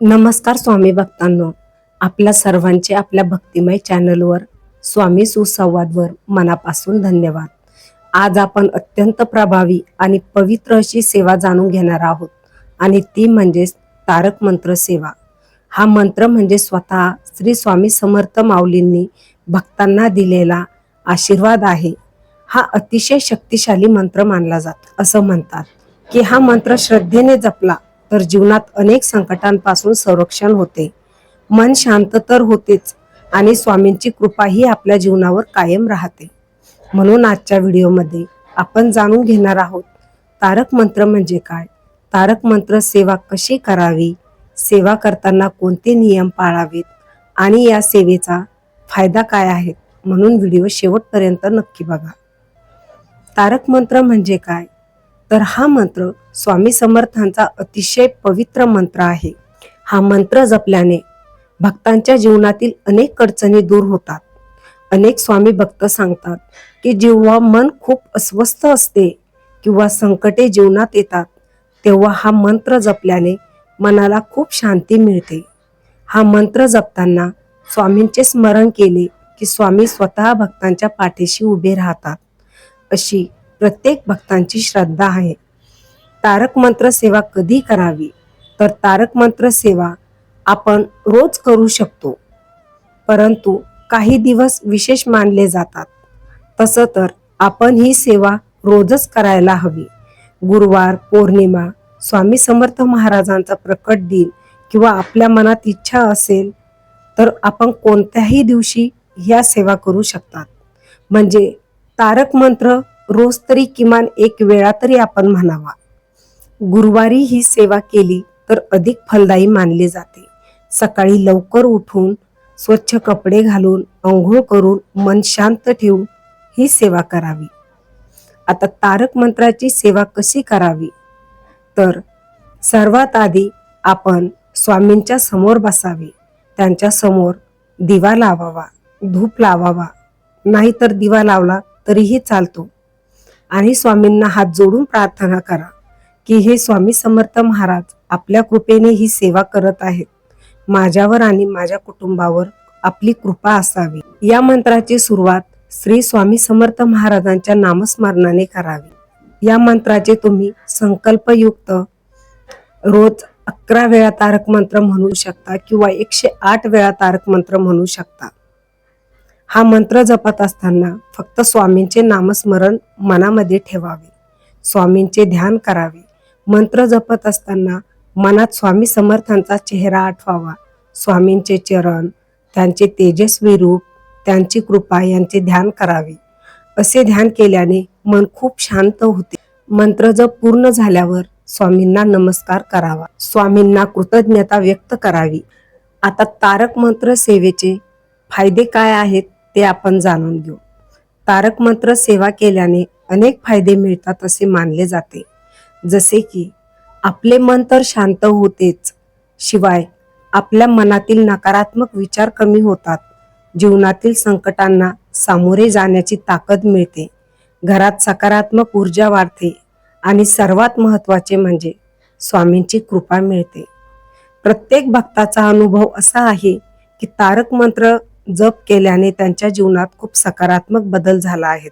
नमस्कार स्वामी भक्तांनो, आपल्या सर्वांचे आपल्या भक्तिमय चॅनलवर स्वामी सुसंवादवर मनापासून धन्यवाद। आज आपण अत्यंत प्रभावी आणि पवित्र अशी सेवा जाणून घेणार आहोत आणि ती म्हणजे तारक मंत्र सेवा। हा मंत्र म्हणजे स्वतः श्री स्वामी समर्थ माऊलींनी भक्तांना दिलेला आशीर्वाद आहे। हा अतिशय शक्तिशाली मंत्र मानला जातो। असं म्हणतात की हा मंत्र श्रद्धेने जपला तर जीवनात अनेक संकटांपासून संरक्षण होते, मन शांत तर होतेच आणि स्वामींची कृपा ही आपल्या जीवनावर कायम राहते। म्हणून आजच्या व्हिडिओमध्ये आपण जाणून घेणार आहोत तारक मंत्र म्हणजे काय, तारक मंत्र सेवा कशी करावी, सेवा करताना कोणते नियम पाळावेत आणि या सेवेचा फायदा काय आहे। म्हणून व्हिडिओ शेवटपर्यंत नक्की बघा। तारक मंत्र म्हणजे काय, तर हा मंत्र स्वामी समर्थांचा अतिशय पवित्र मंत्र आहे। हा मंत्र जपल्याने भक्तांच्या जीवनातील अनेक अडचणी दूर होतात। अनेक स्वामी भक्त सांगतात की जेव्हा मन खूप अस्वस्थ असते किंवा संकटे जीवनात येतात तेव्हा हा मंत्र जपल्याने मनाला खूप शांती मिळते। हा मंत्र जपताना स्वामींचे स्मरण केले की स्वामी स्वतः भक्तांच्या पाठीशी उभे राहतात, अशी प्रत्येक भक्तांची श्रद्धा आहे। तारक मंत्र सेवा कधी करावी, तर तारक मंत्र सेवा आपण रोज करू शकतो, परंतु काही दिवस विशेष मानले जातात। तसं तर आपण ही सेवा रोजच करायला हवी। गुरुवार, पौर्णिमा, स्वामी समर्थ महाराजांचा प्रकट दिन किंवा आपल्या मनात इच्छा असेल तर आपण कोणत्याही दिवशी ह्या सेवा करू शकतात। म्हणजे तारक मंत्र रोज तरी किमान एक वेळा तरी आपण म्हणावा। गुरुवारी ही सेवा केली तर अधिक फलदायी मानली जाते। सकाळी लवकर उठून स्वच्छ कपडे घालून अंघोळ करून मन शांत ठेवून ही सेवा करावी। आता तारक मंत्राची सेवा कशी करावी, तर सर्वात आधी आपण स्वामींच्या समोर बसावे, त्यांच्या समोर दिवा लावावा, धूप लावावा, नाहीतर दिवा लावला तरीही चालतो आणि स्वामींना हात जोडून प्रार्थना करा की हे स्वामी समर्थ महाराज आपल्या कृपेने ही सेवा करत आहेत, माझ्यावर आणि माझ्या कुटुंबावर आपली कृपा असावी। या मंत्राची सुरुवात श्री स्वामी समर्थ महाराजांच्या नामस्मरणाने करावी। या मंत्राचे तुम्ही संकल्पयुक्त रोज 11 वेळा तारक मंत्र म्हणू शकता किंवा 108 वेळा तारक मंत्र म्हणू शकता। हा मंत्र जपत असताना फक्त स्वामींचे नामस्मरण मनामध्ये ठेवावे, स्वामींचे ध्यान करावे। मंत्र जपत असताना मनात स्वामी समर्थांचा चेहरा आठवावा, स्वामींचे चरण, त्यांचे तेजस्वी रूप, त्यांची कृपा यांचे ध्यान करावे। असे ध्यान केल्याने मन खूप शांत होते। मंत्र जप पूर्ण झाल्यावर स्वामींना नमस्कार करावा, स्वामींना कृतज्ञता व्यक्त करावी। आता तारक मंत्र सेवेचे फायदे काय आहेत ते आपण जाणून घेऊ। तारक मंत्र सेवा केल्याने अनेक फायदे मिळतात असे मानले जाते, जसे की आपले मन तर शांत होतेच, शिवाय आपल्या मनातील नकारात्मक विचार कमी होतात, जीवनातील संकटांना सामोरे जाण्याची ताकद मिळते, घरात सकारात्मक ऊर्जा वाढते आणि सर्वात महत्त्वाचे म्हणजे स्वामींची कृपा मिळते। प्रत्येक भक्ताचा अनुभव असा आहे की तारक मंत्र जप केल्याने त्यांच्या जीवनात खूप सकारात्मक बदल झाला आहे।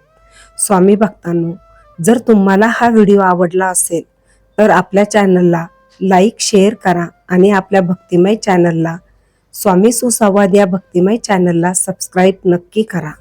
स्वामी भक्तांनो, जर तुम्हाला हा व्हिडिओ आवडला असेल तर आपल्या चॅनलला लाईक, शेअर करा आणि आपल्या भक्तिमय चॅनलला स्वामी सुसंवाद या भक्तिमय चॅनलला सबस्क्राईब नक्की करा।